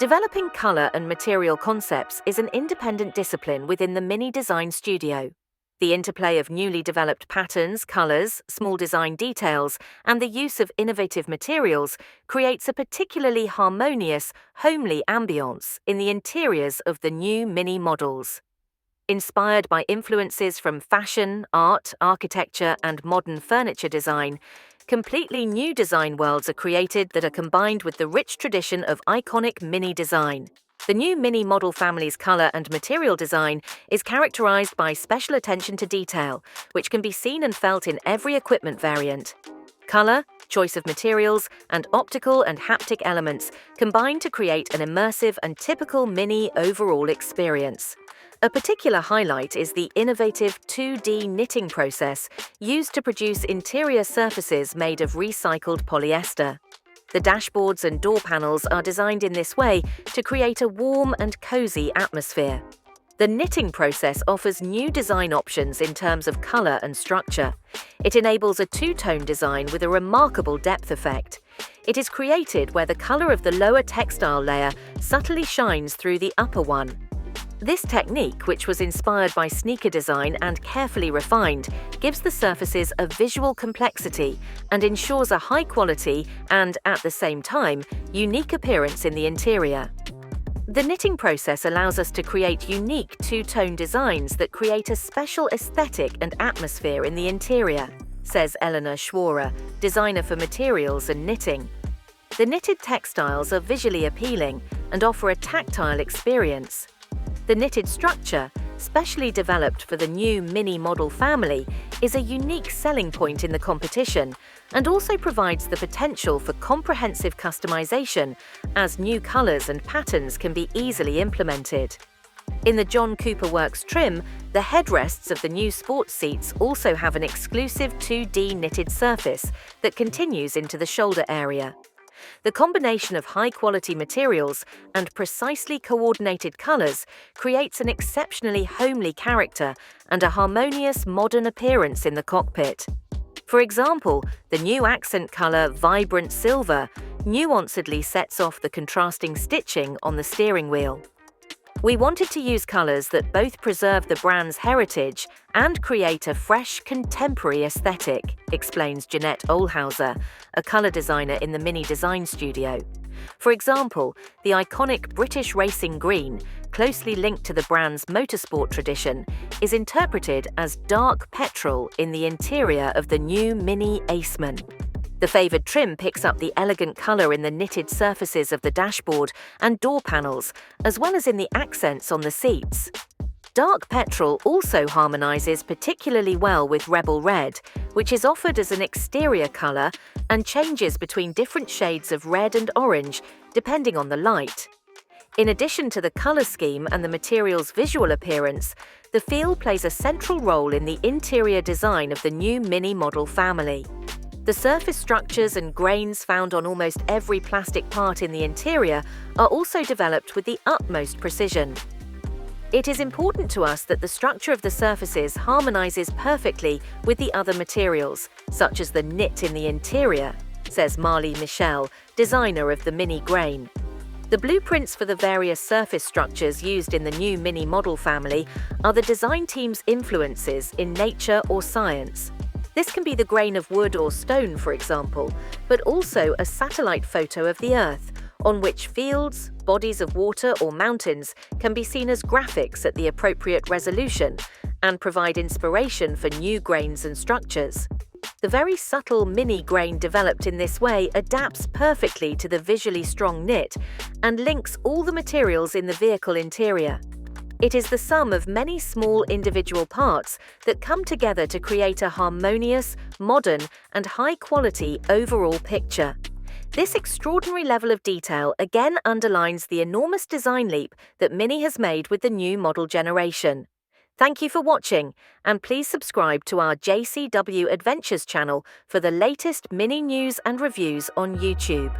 Developing color and material concepts is an independent discipline within the Mini Design Studio. The interplay of newly developed patterns, colors, small design details, and the use of innovative materials creates a particularly harmonious, homely ambience in the interiors of the new Mini models. Inspired by influences from fashion, art, architecture, and modern furniture design, completely new design worlds are created that are combined with the rich tradition of iconic Mini design. The new Mini model family's color and material design is characterized by special attention to detail, which can be seen and felt in every equipment variant. Color, choice of materials, and optical and haptic elements combine to create an immersive and typical Mini overall experience. A particular highlight is the innovative 2D knitting process used to produce interior surfaces made of recycled polyester. The dashboards and door panels are designed in this way to create a warm and cozy atmosphere. The knitting process offers new design options in terms of color and structure. It enables a two-tone design with a remarkable depth effect. It is created where the color of the lower textile layer subtly shines through the upper one. This technique, which was inspired by sneaker design and carefully refined, gives the surfaces a visual complexity and ensures a high quality and, at the same time, unique appearance in the interior. The knitting process allows us to create unique two-tone designs that create a special aesthetic and atmosphere in the interior, says Eleanor Schwarer, designer for materials and knitting. The knitted textiles are visually appealing and offer a tactile experience. The knitted structure, specially developed for the new Mini model family, is a unique selling point in the competition and also provides the potential for comprehensive customization as new colors and patterns can be easily implemented. In the John Cooper Works trim, the headrests of the new sports seats also have an exclusive 2D knitted surface that continues into the shoulder area. The combination of high-quality materials and precisely coordinated colors creates an exceptionally homely character and a harmonious modern appearance in the cockpit. For example, the new accent color Vibrant Silver nuancedly sets off the contrasting stitching on the steering wheel. We wanted to use colors that both preserve the brand's heritage and create a fresh, contemporary aesthetic, explains Jeanette Olhauser, a color designer in the Mini Design Studio. For example, the iconic British racing green, closely linked to the brand's motorsport tradition, is interpreted as dark petrol in the interior of the new Mini Aceman. The favored trim picks up the elegant color in the knitted surfaces of the dashboard and door panels, as well as in the accents on the seats. Dark petrol also harmonizes particularly well with Rebel Red, which is offered as an exterior color and changes between different shades of red and orange, depending on the light. In addition to the color scheme and the material's visual appearance, the feel plays a central role in the interior design of the new Mini model family. The surface structures and grains found on almost every plastic part in the interior are also developed with the utmost precision. It is important to us that the structure of the surfaces harmonizes perfectly with the other materials, such as the knit in the interior, says Marley Michel, designer of the Mini Grain. The blueprints for the various surface structures used in the new Mini model family are the design team's influences in nature or science. This can be the grain of wood or stone, for example, but also a satellite photo of the Earth, on which fields, bodies of water or mountains can be seen as graphics at the appropriate resolution and provide inspiration for new grains and structures. The very subtle mini grain developed in this way adapts perfectly to the visually strong knit and links all the materials in the vehicle interior. It is the sum of many small individual parts that come together to create a harmonious, modern, and high-quality overall picture. This extraordinary level of detail again underlines the enormous design leap that Mini has made with the new model generation. Thank you for watching, and please subscribe to our JCW Adventures channel for the latest Mini news and reviews on YouTube.